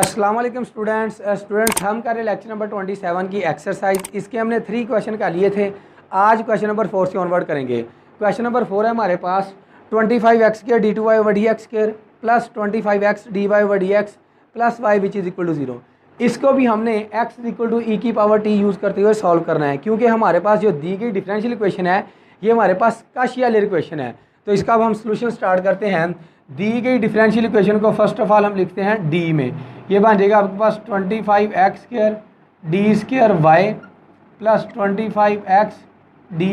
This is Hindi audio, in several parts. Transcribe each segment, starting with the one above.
अस्सलाम वालेकुम स्टूडेंट्स हम कर रहे लेक्चर नंबर 27 की एक्सरसाइज। इसके हमने 3 क्वेश्चन कर लिए थे। आज क्वेश्चन नंबर 4 से ऑनवर्ड करेंगे। क्वेश्चन नंबर 4 है हमारे पास 25x² d2y over dx² plus 25x dy over dx plus y which is equal to 0। इसको भी हमने x इक्वल टू ई की पावर t यूज़ करते हुए सॉल्व करना है, क्योंकि हमारे पास जो दी गई डिफरेंशियल इक्वेशन है ये हमारे पास काशियालेर इक्वेशन है। तो इसका अब हम सोल्यूशन स्टार्ट करते हैं। दी गई डिफरेंशियल इक्वेशन को फर्स्ट ऑफ ऑल हम लिखते हैं डी में। ये बन जाएगा आपके पास 25x² d² y plus 25x dy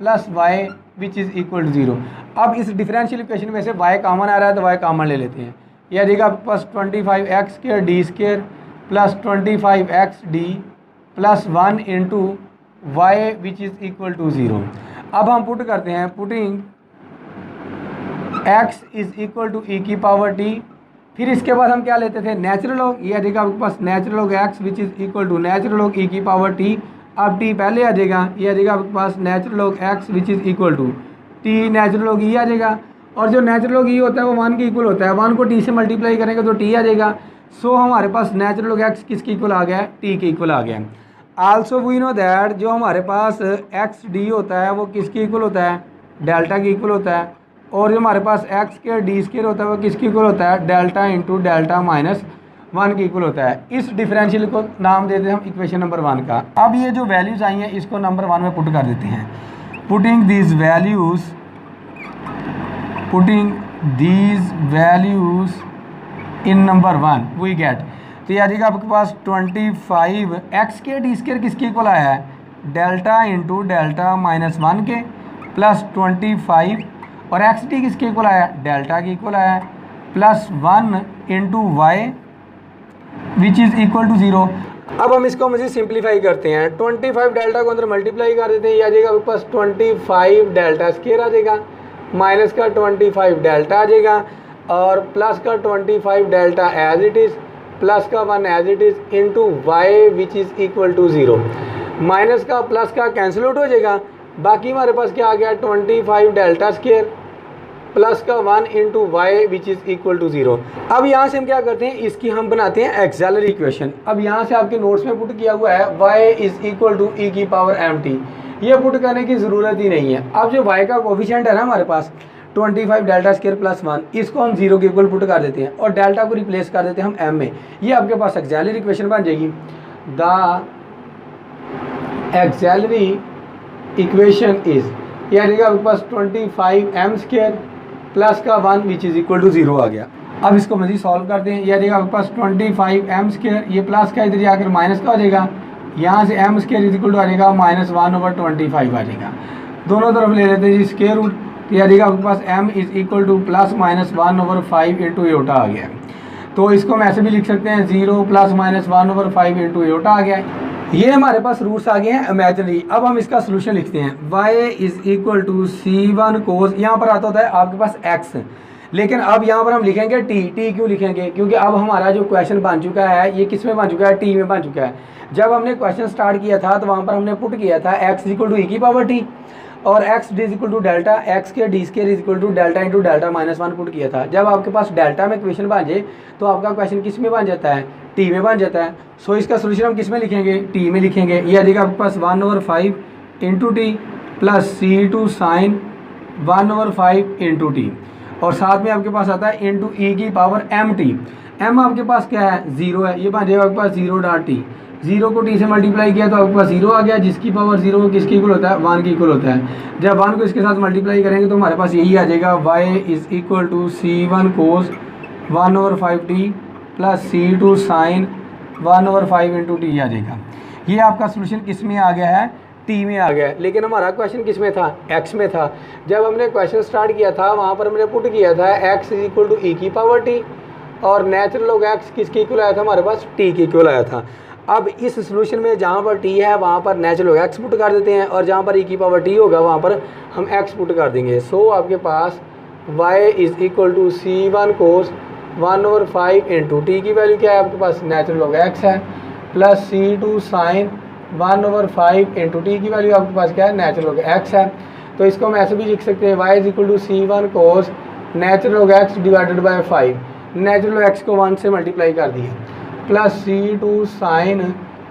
plus y which is equal to 0। अब इस डिफरेंशियल इक्वेशन में से y कॉमन आ रहा है तो y कॉमन ले लेते हैं। यह आ जाएगा आपके पास 25x² d² plus 25x d plus 1 into y which is equal to 0। अब हम पुट करते हैं, putting x is equal to e की पावर t। फिर इसके बाद हम क्या लेते थे, नेचुरल लॉग। ये आ जाएगा आपके पास natural log x which is equal to natural log e की पावर t। अब t पहले आ जाएगा, ये आ जाएगा आपके पास natural log x which is equal to t natural log e आ जाएगा। और जो नेचुरल लॉग ई होता है वो 1 के इक्वल होता है। 1 को t से मल्टीप्लाई करेंगे तो t आ जाएगा। सो हमारे पास नेचुरल लॉग x किसके इक्वल आ गया है, t के इक्वल आ गया है। आल्सो वी नो दैट जो हमारे पास एक्स डी होता है वो किसके इक्वल होता है, डेल्टा के इक्वल होता है। और जो हमारे पास x² d² होता है वो किसके इक्वल होता है, डेल्टा इंटू डेल्टा माइनस 1 के इक्वल होता है। इस डिफरेंशियल को नाम देते हैं हम इक्वेशन नंबर 1 का। अब ये जो वैल्यूज़ आई हैं इसको नंबर 1 में पुट कर देते हैं। Putting these values in number 1 we get. तो ये आ जाएगा आपके पास 25x² d² किसके इक्वल आया है, डेल्टा इंटू डेल्टा माइनस 1 के प्लस 25 और x d किसके इक्वल आया, डेल्टा के इक्वल आया plus 1 into y which is equal to 0। अब हम इसको मज़ीद सिंप्लीफाई करते हैं। 25 डेल्टा को अंदर मल्टीप्लाई कर देते हैं। ये आ जाएगा आपके पास 25 डेल्टा स्क्वायर आ जाएगा, माइनस का 25 डेल्टा आ जाएगा और प्लस का 25 delta as it is plus का 1 as it is into y which is equal to 0। Minus का प्लस का कैंसिल आउट हो जाएगा। बाकी हमारे पास क्या आ गया, 25 डेल्टा स्क्वायर प्लस का 1 into y which is equal to 0। अब यहाँ से हम क्या करते हैं, इसकी हम बनाते हैं एक्सिलरी इक्वेशन। अब यहाँ से आपके नोट्स में पुट किया हुआ है y is equal to e की पावर mt। ये पुट करने की ज़रूरत ही नहीं है। अब जो y का कोफिशिएंट है ना हमारे पास 25 डेल्टा स्क्वायर प्लस 1, इसको हम 0 के इक्वल पुट कर देते हैं और डेल्टा को रिप्लेस कर देते हैं हम m में। ये आपके पास एक्सिलरी इक्वेशन बन जाएगी। द एक्सिलरी इक्वेशन इज़, ये आ जाएगा आपके पास 25m² प्लस का 1 विच इज़ इक्वल टू 0 आ गया। अब इसको मज़ीद सॉल्व करते हैं। ये आ जाएगा आपके पास 25m², ये प्लस का इधर जाकर माइनस का हो जाएगा। यहाँ से m² इज इक्वल टू आ जाएगा -1 ओवर 25 आ जाएगा। दोनों तरफ ले लेते हैं जी स्क्वायर रूट। ये आ जाएगा आपके पास m is equal two plus minus 1 over 5 into एटा आ गया। तो इसको हम ऐसे भी लिख सकते हैं 0 प्लस माइनस 1 ओवर 5 इंटू एटा आ गया। ये हमारे पास रूट्स आ गए हैं इमेजिनरी। अब हम इसका सोल्यूशन लिखते हैं। y is equal to c1 cos, यहाँ पर आता होता है आपके पास x, लेकिन अब यहाँ पर हम लिखेंगे t क्यों लिखेंगे, क्योंकि अब हमारा जो क्वेश्चन बन चुका है ये किस में बन चुका है, t में बन चुका है। जब हमने क्वेश्चन स्टार्ट किया था तो वहाँ पर हमने पुट किया था x इक्वल टू ई की पावर t और x d equal to delta x² d² equal to delta into delta minus 1 put किया था। जब आपके पास डेल्टा में क्वेश्चन बन जाए तो आपका क्वेश्चन किस में बन जाता है, t में बन जाता है। सो इसका सोल्यूशन हम किस में लिखेंगे, t में लिखेंगे। ये आ जाएगा आपके पास 1 over 5 into t plus c2 sine 1 over 5 into t और साथ में आपके पास आता है इंटू ई की पावर mt। m आपके पास क्या है, 0 है। ये बन जाएगा आपके पास 0 डॉट t। 0 को t से मल्टीप्लाई किया तो आपके पास 0 आ गया, जिसकी पावर 0 किसके इक्वल होता है, 1 के इक्वल होता है। जब 1 को इसके साथ मल्टीप्लाई करेंगे तो हमारे पास यही आ जाएगा y is equal to c1 cos 1 over 5t plus c2 sine 1 over 5 into t आ जाएगा। ये आपका सोल्यूशन किस में आ गया है, t में आ गया। लेकिन हमारा क्वेश्चन किस में था, x में था। जब हमने क्वेश्चन स्टार्ट किया था वहाँ पर हमने पुट किया था x is equal to e की पावर t और नेचुरल लॉग x किसके इक्वल आया था, हमारे पास t के इक्वल आया था। अब इस सोल्यूशन में जहाँ पर t है वहाँ पर नेचुरल लॉग x पुट कर देते हैं और जहाँ पर e की पावर t होगा वहाँ पर हम x पुट कर देंगे। सो आपके पास y is equal to c1 cos 1 over 5 into t की वैल्यू क्या है आपके पास, नेचुरल लॉग x है, plus c2 sine 1 over 5 into t की वैल्यू आपके पास क्या है, नेचुरल लॉग x है। तो इसको हम ऐसे भी लिख सकते हैं y is equal to c1 cos natural log x divided by 5। Natural log x को 1 से मल्टीप्लाई कर दिया plus C2 sine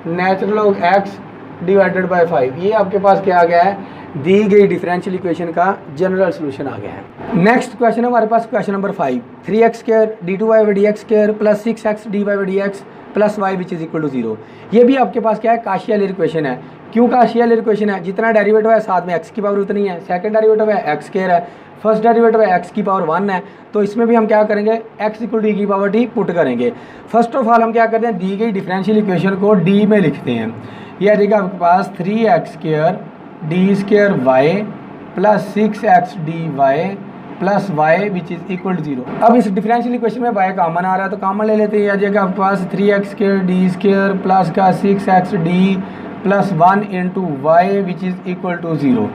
natural log x divided by 5। ये आपके पास क्या आ गया है, दी गई डिफरेंशियल इक्वेशन का जनरल सोल्यूशन आ गया है। नेक्स्ट क्वेश्चन हमारे पास question number 5, 3x square d2y/dx square plus 6x dy/dx plus y which is equal to 0। ये भी आपके पास क्या है, काशिया लीनियर इक्वेशन है। क्यों काशिया लीनियर इक्वेशन है, जितना डेरिवेटिव है साथ में x की पावर उतनी है, सेकंड डेरिवेटिव है x स्क्वायर है, फर्स्ट डेरिवेटिव है x की पावर 1 है। तो इसमें भी हम क्या करेंगे, x इक्वल टू e की पावर t पुट करेंगे। फर्स्ट ऑफ ऑल हम क्या करते हैं, दी गई डिफरेंशियल इक्वेशन को d में लिखते हैं। ये आ जाएगा आपके पास 3x square D square y plus 6x dy plus y which is equal to 0। अब इस डिफरेंशियल इक्वेशन में y कॉमन आ रहा है तो कॉमन ले लेते हैं। आ जाएगा आपके पास 3x square D square plus का 6x D plus 1 into y which is equal to 0।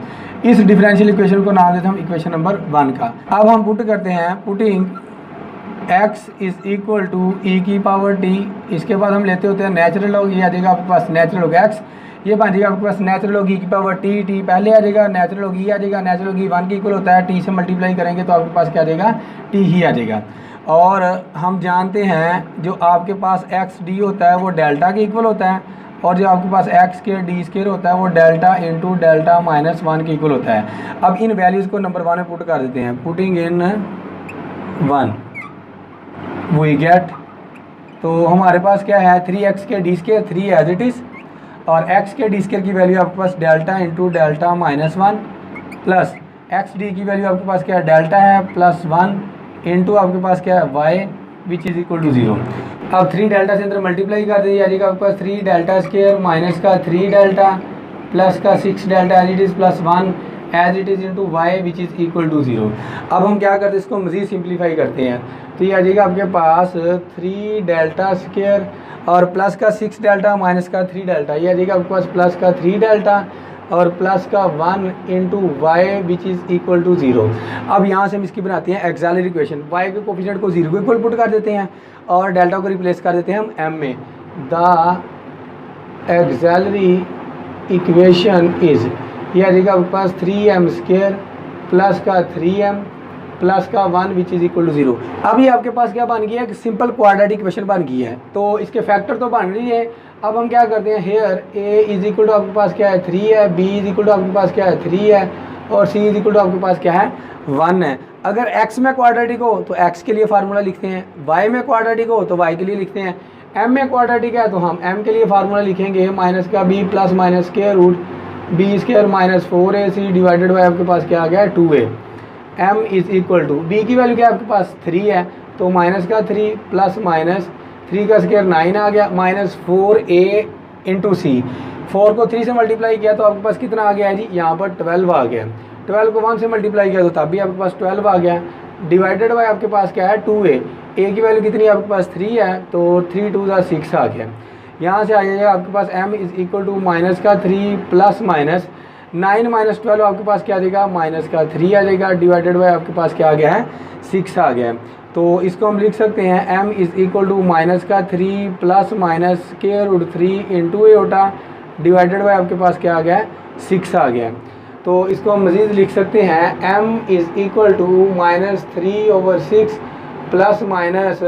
इस डिफरेंशियल इक्वेशन को नाम देते हैं हम इक्वेशन नंबर 1 का। अब हम पुट करते हैं, putting x is equal to e की पावर t। इसके बाद हम लेते होते हैं नेचुरल लॉग, ये आ जाएगा आपके पास नेचुरल लॉग x, ये बन जाएगा आपके पास नेचुरल लॉग e की पावर t पहले आ जाएगा, नेचुरल लॉग e आ जाएगा, नेचुरल लॉग e 1 के इक्वल होता है, t से मल्टीप्लाई करेंगे तो आपके पास क्या आ जाएगा, t ही आ जाएगा। और हम जानते हैं जो आपके पास x d होता है वो डेल्टा के इक्वल होता है, और जो आपके पास x स्क्वायर डी स्क्वायर होता है वो डेल्टा इंटू डेल्टा माइनस 1 के इक्वल होता है। अब इन वैल्यूज़ को नंबर 1 में पुट कर देते हैं, पुटिंग इन 1 वी गेट, तो हमारे पास क्या है 3x के D square 3 as it is, और x के डी स्क्वायर की वैल्यू आपके पास delta into delta minus 1 plus x D की वैल्यू आपके पास क्या है, डेल्टा है प्लस 1 इंटू आपके पास क्या है y which is equal to 0। अब 3 डेल्टा से अंदर मल्टीप्लाई कर दीजिए, यानी कि आपके पास 3 डेल्टा स्क्वायर माइनस का 3 डेल्टा प्लस का 6 delta as it is plus 1 as it is into y which is equal to 0। अब हम क्या करते हैं, इसको मज़ीद सिंप्लीफाई करते हैं। तो ये आ जाएगा आपके पास 3 डेल्टा स्क्वायर और प्लस का 6 डेल्टा माइनस का 3 डेल्टा, ये आ जाएगा आपके पास प्लस का 3 डेल्टा और प्लस का 1 into y which is equal to 0। अब यहाँ से हम इसकी बनाते हैं एक्सिलरी इक्वेशन, वाई के कोफिशिएंट को 0 के इक्वल पुट कर देते हैं और डेल्टा को रिप्लेस कर देते हैं हम m में। द एक्सिलरी इक्वेशन इज़, ये आ जाएगा आपके पास 3m स्क्वायर प्लस का 3m प्लस का 1 विच इज़ इक्वल टू 0। अब ये आपके पास क्या बन गया है, सिंपल क्वाड्रेटिक इक्वेशन बन गई है। तो इसके फैक्टर तो बन रही है। अब हम क्या करते हैं, here a is equal to आपके पास क्या है 3 है, b इज इक्वल टू आपके पास क्या है 3 है, और c इज इक्वल टू आपके पास क्या है 1 है। अगर x में क्वाड्रेटिक हो तो x के लिए फार्मूला लिखते हैं, y में क्वाड्रेटिक हो तो y के लिए लिखते हैं, m में क्वाड्रेटिक है तो हम m के लिए फार्मूला लिखेंगे माइनस का b plus minus square root b square minus 4ac divided by आपके पास क्या आ गया 2a। m is equal to b की वैल्यू क्या आपके पास 3 है तो माइनस का 3 प्लस माइनस 3 का स्क्वायर 9 आ गया माइनस 4a इंटू सी। 4 को 3 से मल्टीप्लाई किया तो आपके पास कितना आ गया है जी, यहाँ पर 12 आ गया। 12 को 1 से मल्टीप्लाई किया तो तब भी आपके पास 12 आ गया, डिवाइडेड बाय आपके पास क्या है 2a। a की वैल्यू कितनी है आपके पास 3 है तो 3 2 6 आ गया। यहाँ से आ जाएगा आपके पास m is equal to minus का 3 प्लस माइनस 9 माइनस 12 आपके पास क्या आ जाएगा माइनस का 3 आ जाएगा, डिवाइडेड बाय आपके पास क्या आ गया है 6 आ गया। तो इसको हम लिख सकते हैं m is equal to minus का 3 प्लस minus square root 3 into iota divided by आपके पास क्या आ गया 6 आ गया। तो इसको हम मज़ीद लिख सकते हैं m is equal to minus 3/6 प्लस minus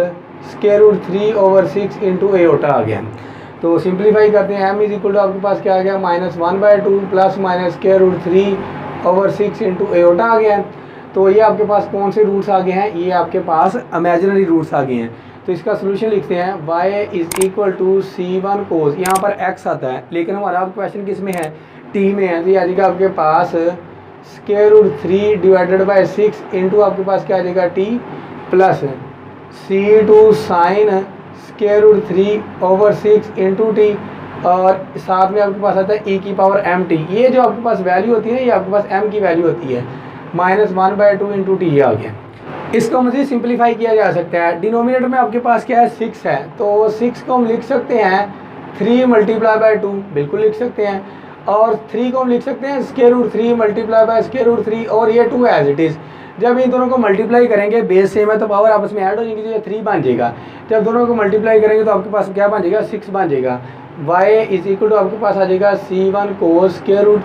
square root 3/6 into iota आ गया। तो सिंप्लीफाई करते हैं, m इज़ इक्वल टू आपके पास क्या आ गया माइनस 1/2 प्लस minus square root 3/6 into iota आ गया। तो ये आपके पास कौन से रूट्स आ गए हैं, ये आपके पास इमेजिनरी रूट्स आ गए हैं। तो इसका सोल्यूशन लिखते हैं y is equal to c1 cos, यहाँ पर x आता है लेकिन हमारा क्वेश्चन किस में है t में है, तो ये आ जाएगा आपके पास square root 3 divided by 6 into आपके पास क्या आ जाएगा t plus c2 sine square root 3/6 into t, और साथ में आपके पास आता है e की पावर mt। ये जो आपके पास वैल्यू होती है ये आपके पास m की वैल्यू होती है माइनस 1/2 इंटू टी आ गया। इसको मज़ीद सिंप्लीफाई किया जा सकता है। डिनोमिनेटर में आपके पास क्या है 6 है, तो 6 को हम लिख सकते हैं 3 मल्टीप्लाई बाय 2, बिल्कुल लिख सकते हैं, और 3 को हम लिख सकते हैं square root 3 multiply by square root 3, और ये 2 एज इट इज़। जब इन दोनों को मल्टीप्लाई करेंगे बेस सेम है तो पावर आपस में ऐड हो जाएगी तो ये 3 बन जाएगा। जब दोनों को मल्टीप्लाई करेंगे तो आपके पास क्या बन जाएगा 6 बन जाएगा। y इज इक्वल टू आपके पास आ जाएगा c1 cos square root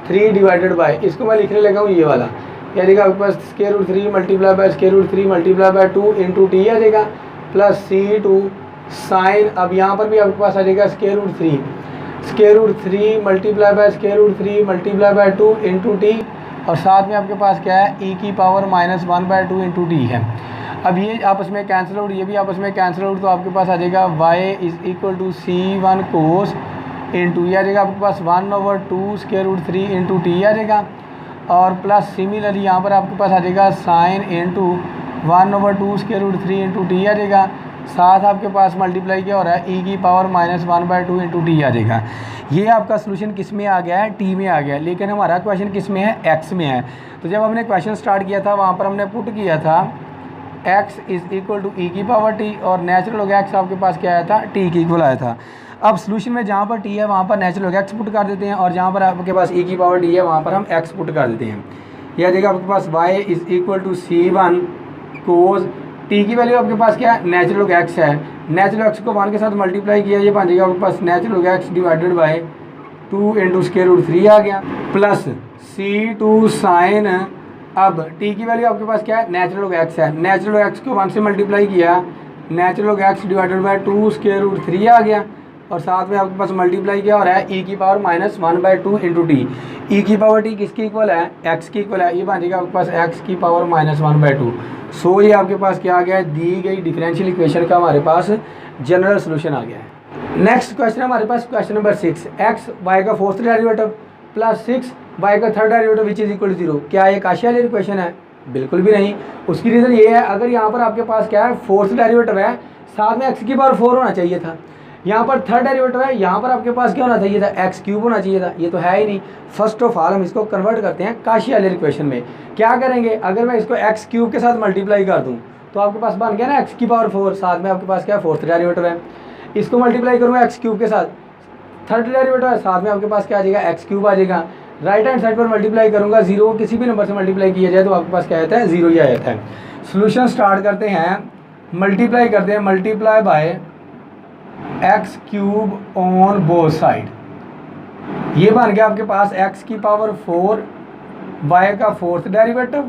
3 divided by, इसको मैं लिखने लगा हूँ ये वाला यानी कि आपके पास square root 3 multiply by square root 3 multiply by 2 into t आ जाएगा प्लस C2 साइन, अब यहाँ पर भी आपके पास आ जाएगा square root 3 multiply by square root 3 multiply by 2 into t, और साथ में आपके पास क्या है e की पावर -1/2 इंटू टी है। अब ये आपस में कैंसिल आउट, ये भी आपस में कैंसिल आउट, तो आपके पास आ जाएगा y is equal to C1 cos into ये आ जाएगा आपके पास 1/2 स्क्वायर रूट 3 इंटू टी आ जाएगा, और प्लस सिमिलरली यहाँ पर आपके पास आ जाएगा sine into 1/2 square root 3 into t आ जाएगा, साथ आपके पास मल्टीप्लाई क्या हो रहा है e की पावर -1/2 इंटू टी आ जाएगा। ये आपका सोल्यूशन किस में आ गया है, टी में आ गया, लेकिन हमारा क्वेश्चन किस में है, एक्स में है। तो जब हमने क्वेश्चन स्टार्ट किया था वहाँ पर हमने पुट किया था x is equal to e की पावर t, और नेचुरल लॉग x आपके पास क्या आया था, t की इक्वल आया था। अब सोल्यूशन में जहाँ पर t है वहाँ पर नेचुरल लॉग x पुट कर देते हैं, और जहाँ पर आपके पास e की पावर t है वहाँ पर हम x पुट कर देते हैं। यह देखिए आपके पास y is equal to C1 cos, t की वैल्यू आपके पास क्या है, नेचुरल लॉग x है, नेचुरल x को 1 के साथ मल्टीप्लाई किया, ये बन जाएगा आपके पास natural log x divided by 2 into square root 3 आ गया, प्लस C2 साइन, अब t की वैल्यू आपके पास क्या है, नेचुरल लॉग x है, नेचुरल लॉग x को 1 से मल्टीप्लाई किया, natural log x divided by 2 square root 3 आ गया, और साथ में आपके पास मल्टीप्लाई क्या हो रहा है e की पावर -1/2 इंटू टी, e की पावर t किसकी इक्वल है, x की इक्वल है, ये बन जाएगा आपके पास x की पावर -1/2। सो ये आपके पास क्या आ गया है, दी गई डिफरेंशियल इक्वेशन का हमारे पास जनरल सोल्यूशन आ गया है। नेक्स्ट क्वेश्चन हमारे पास क्वेश्चन नंबर 6, x y का फोर्थ डेरिवेटिव प्लस 6 y का third derivative which is equal to 0। क्या ये काशियाली इक्वेशन है, बिल्कुल भी नहीं। उसकी रीज़न ये है, अगर यहाँ पर आपके पास क्या है, फोर्थ डेरिवेटिव है, साथ में x की पावर 4 होना चाहिए था, यहाँ पर थर्ड डेरिवेटिव है, यहाँ पर आपके पास क्या होना चाहिए था, एक्स क्यूब होना चाहिए था, ये तो है ही नहीं। फर्स्ट ऑफ ऑल हम इसको कन्वर्ट करते हैं काशियाली इक्वेशन में। क्या करेंगे, अगर मैं इसको एक्स क्यूब के साथ मल्टीप्लाई कर दूँ तो आपके पास बन गया ना एक्स की पावर 4, साथ में आपके पास क्या है, फोर्थ डेरिवेटिव है, इसको मल्टीप्लाई करूँगा एक्स क्यूब के साथ, थर्ड डेरिवेटिव है, साथ में आपके पास क्या आ जाएगा, एक्स क्यूब आ जाएगा। राइट हैंड साइड पर मल्टीप्लाई करूँगा, जीरो को किसी भी नंबर से मल्टीप्लाई किया जाए तो आपके पास क्या आता है, जीरो ही आ जाता है। सोल्यूशन स्टार्ट करते हैं, मल्टीप्लाई करते हैं, multiply by x cube on both side, ये बन गया आपके पास एक्स की पावर 4 वाई का फोर्थ डेरिवेटिव,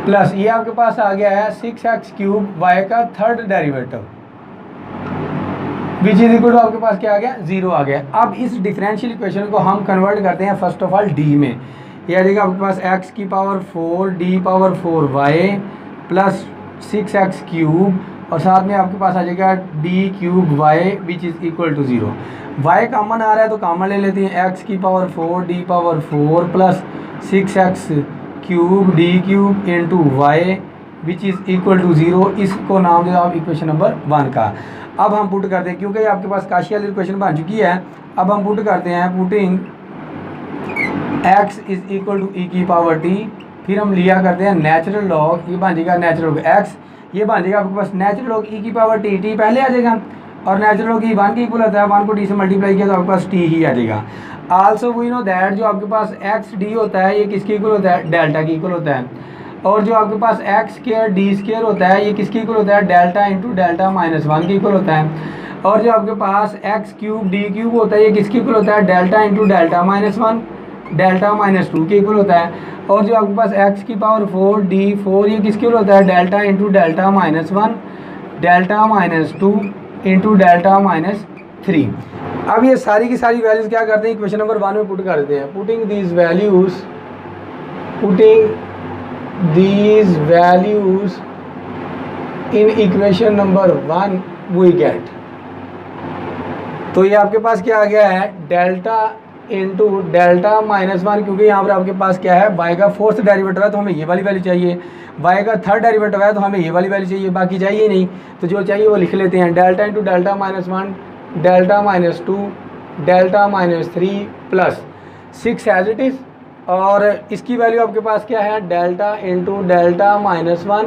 प्लस ये आपके पास आ गया है 6x क्यूब वाई का third derivative, which is equal to आपके पास क्या आ गया, 0 आ गया। अब इस डिफरेंशियल इक्वेशन को हम कन्वर्ट करते हैं फर्स्ट ऑफ ऑल डी में। यह आ जाएगा आपके पास x की power 4 d power 4 y plus 6x cube, और साथ में आपके पास आ जाएगा d cube y which is equal to 0। Y common आ रहा है तो कॉमन ले लेते हैं, x की power 4 d power 4 plus 6x cube d cube into y which is equal to 0। इसको नाम दे दो आप इक्वेशन नंबर 1 का। अब हम पुट करते हैं, क्योंकि ये आपके पास काशियाली इक्वेशन बन चुकी है, अब हम पुट करते हैं, putting x is equal to e की पावर t, फिर हम लिया करते हैं नेचुरल लॉग, ये बन जाएगा नेचुरल लॉग x, ये बन जाएगा आपके पास नेचुरल लॉग ई की पावर t, t पहले आ जाएगा, और नेचुरल लॉग ई 1 की इक्वल होता है, 1 को t से मल्टीप्लाई किया तो आपके पास t ही आ जाएगा। आल्सो वी नो दैट जो आपके पास एक्स डी होता है ये किसके इक्वल होता है, डेल्टा की इक्वल होता है, और जो आपके पास एक्स स्क्वायर डी स्क्वायर होता है ये किसके इक्वल होता है, डेल्टा इंटू डेल्टा माइनस 1 के इक्वल होता है, और जो आपके पास एक्स क्यूब डी क्यूब होता है ये किसके इक्वल होता है, delta into delta minus 1 delta minus 2 के इक्वल होता है, और जो आपके पास एक्स की पावर 4 डी 4 ये किसके इक्वल होता है, delta into delta minus 1 delta minus 2 into delta minus 3। अब ये सारी की सारी वैल्यूज़ क्या करते हैं, इक्वेशन नंबर 1 में पुट कर देते हैं। Putting these values in equation number 1 we get, तो ये आपके पास क्या आ गया है, डेल्टा इंटू डेल्टा माइनस 1, क्योंकि यहाँ पर आपके पास क्या है, y का फोर्थ डेरिवेटिव है तो हमें ये वाली वैल्यू चाहिए, y का थर्ड डेरिवेटिव है तो हमें ये वाली वैल्यू चाहिए, बाकी चाहिए नहीं, तो जो चाहिए वो लिख लेते हैं, delta into delta minus 1 delta minus 2 delta minus 3 plus 6 as it is, और इसकी वैल्यू आपके पास क्या है, delta into delta minus 1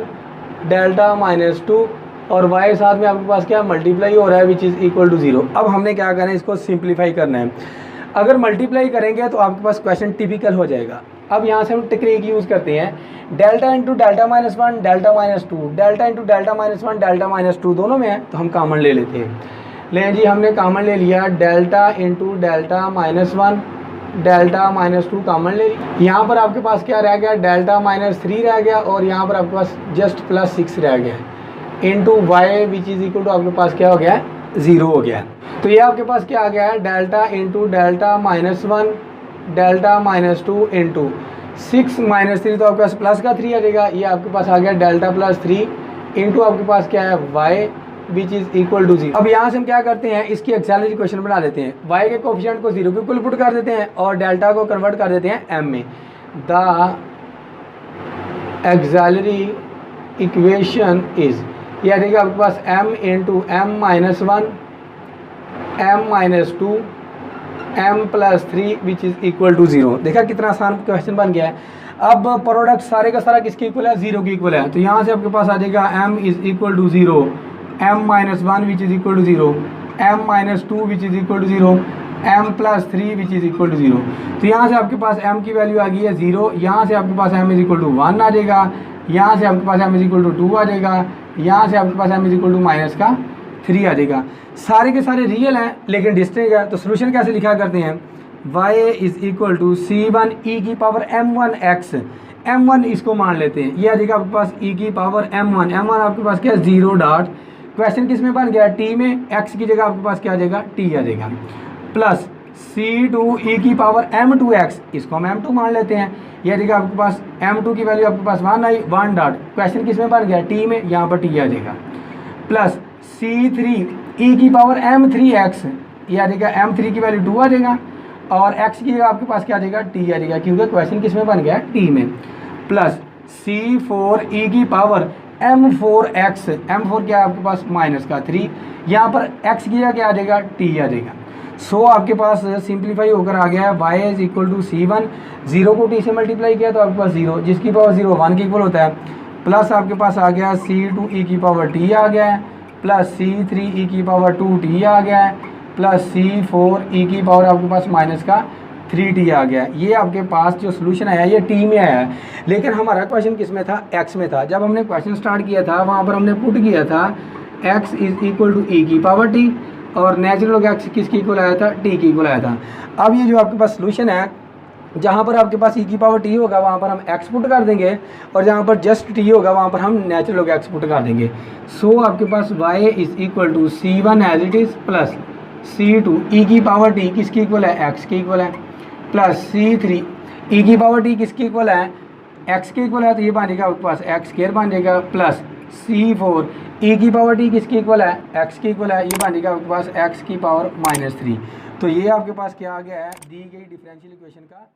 delta minus 2, और y साथ में आपके पास क्या मल्टीप्लाई हो रहा है विच इज़ इक्वल टू 0। अब हमने क्या करना है, इसको सिंप्लीफाई करना है। अगर मल्टीप्लाई करेंगे तो आपके पास क्वेश्चन टिपिकल हो जाएगा। अब यहाँ से हम टेक्निक यूज़ करते हैं, delta into delta minus 1 delta minus 2 delta into delta minus 1 delta minus 2 दोनों में है तो हम कॉमन ले लेते हैं। लें जी, हमने कॉमन ले लिया, delta into delta minus 1 delta minus 2 common ले ली। यहाँ पर आपके पास क्या रह गया, डेल्टा माइनस 3 रह गया और यहाँ पर आपके पास जस्ट प्लस 6 रह गया into y which is equal to आपके पास क्या हो गया, 0 हो गया। तो ये आपके पास क्या आ गया है, delta into delta minus 1 delta minus 2 into 6 minus 3 तो आपके पास प्लस का 3 आ जाएगा। ये आपके पास आ गया डेल्टा प्लस 3 इंटू आपके पास क्या है y which is equal to 0। अब यहाँ से हम क्या करते हैं, इसकी एक्सेलरी इक्वेशन बना लेते हैं। y के कोफिशिएंट को 0 के इक्वल पुट कर देते हैं और डेल्टा को कन्वर्ट कर देते हैं m में। द एक्सेलरी इक्वेशन इज, यह देखिए आपके पास m into m minus 1 m minus 2 m plus 3 which is equal to 0। देखा कितना आसान क्वेश्चन बन गया है। अब प्रोडक्ट सारे का सारा किसके इक्वल है, 0 के इक्वल है। तो यहाँ से आपके पास आ जाएगा m is equal to 0 m minus 1 which is equal to 0 m minus 2 which is equal to 0 m plus 3 which is equal to 0। तो यहाँ से आपके पास m की वैल्यू आ गई है 0, यहाँ से आपके पास m इज इक्वल टू 1 आ जाएगा, यहाँ से आपके पास m इज इक्वल टू 2 आ जाएगा, यहाँ से आपके पास m is equal to minus का 3 आ जाएगा। सारे के सारे रियल हैं लेकिन डिस्टिंक्ट है। तो सोल्यूशन कैसे लिखा करते हैं, y is equal to c1 e की पावर m1 x, m1 इसको मान लेते हैं। ये आ जाएगा आपके पास e की पावर m1, m1 आपके पास क्या है 0 डॉट, क्वेश्चन किस में बन गया t में, x की जगह आपके पास क्या आ जाएगा t आ जाएगा, प्लस c2 e की पावर m2x, इसको हम m2 मान लेते हैं। यह देखिए आपके पास m2 की वैल्यू आपके पास 1 आई, 1 डॉट, क्वेश्चन किस में बन गया t में, यहाँ पर t आ जाएगा, प्लस c3 e की पावर m3x, यह आ जाएगा m3 की वैल्यू 2 आ जाएगा और x की जगह आपके पास क्या आ जाएगा t आ जाएगा, क्योंकि क्वेश्चन किस में बन गया t में, प्लस c4 e की पावर m4x, m4 क्या है आपके पास माइनस का 3, यहाँ पर x की जगह क्या आ जाएगा t आ जाएगा। सो आपके पास सिंप्लीफाई होकर आ गया है y is equal to c1, 0 को t से मल्टीप्लाई किया तो आपके पास 0, जिसकी पावर 0 1 के इक्वल होता है, प्लस आपके पास आ गया c2 e की पावर t आ गया है, प्लस c3 e की पावर 2t आ गया है, प्लस c4 e की पावर आपके पास माइनस का 3t आ गया। ये आपके पास जो सोल्यूशन आया ये t में आया है, लेकिन हमारा क्वेश्चन किस में था, x में था। जब हमने क्वेश्चन स्टार्ट किया था वहाँ पर हमने पुट किया था x is equal to e की पावर t और नेचुरल लॉग x किसके इक्वल आया था, t के इक्वल आया था। अब ये जो आपके पास सोल्यूशन है, जहाँ पर आपके पास e की पावर t होगा वहाँ पर हम x पुट कर देंगे और जहाँ पर जस्ट t होगा वहाँ पर हम नेचुरल लॉग x पुट कर देंगे। सो आपके पास y is equal to c1 as it is plus c2 e की पावर t किसकी इक्वल है, x के इक्वल है, प्लस c3 e की पावर t किसकी इक्वल है, x के इक्वल है, तो ये बन जाएगा आपके पास x स्क्वायर बन जाएगा, प्लस c4 e की पावर t किसकी इक्वल है, x के इक्वल है, ये बन जाएगा आपके पास x की पावर माइनस 3। तो ये आपके पास क्या आ गया है, दी गई डिफरेंशियल इक्वेशन का